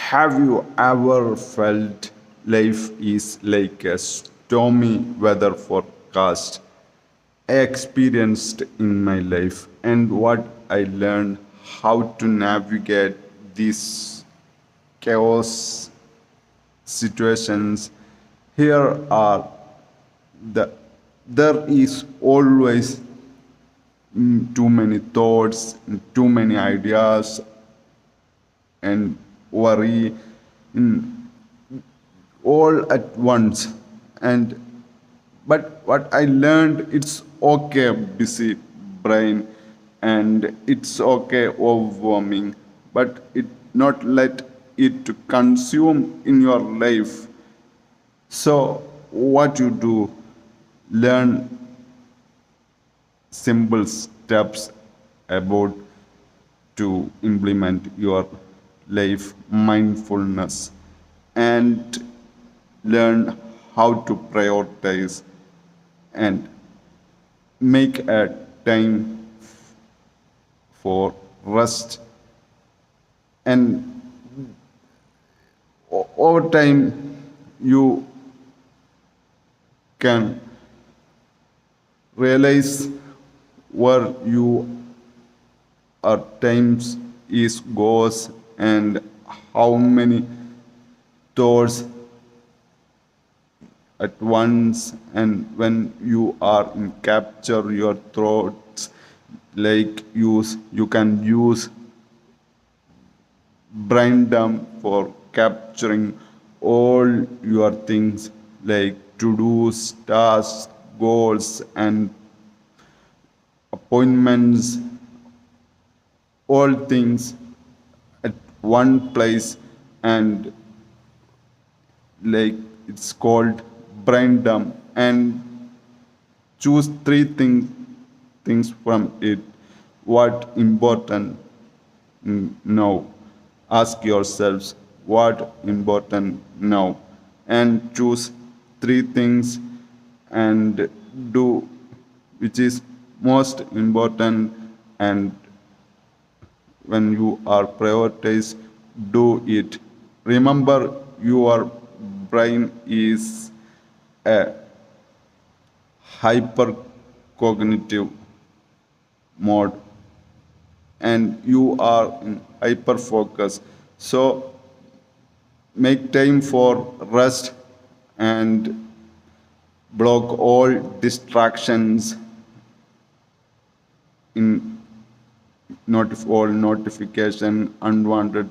Have you ever felt life is like a stormy weather forecast? I experienced in my life, and what I learned how to navigate these chaos situations. Here are the there is always too many thoughts, too many ideas, and worry all at once. And but what I learned, it's okay busy brain, and it's okay overwhelming, but it not let it to consume in your life. So what you do, learn simple steps about to implement your life mindfulness, and learn how to prioritize and make a time for rest. And over time you can realize where you are times is goes, and how many thoughts at once. And when you are in capture your thoughts, like you can use brain dump for capturing all your things, like to-dos, tasks, goals, and appointments, all things at one place. And like it's called brain dump, and choose things from it. What important now? Ask yourselves what important now, and choose three things, and do which is most important. And when you are prioritize, do it. Remember, your brain is a hypercognitive mode, and you are in hyper focus. So make time for rest, and block all distractions in all notification, unwanted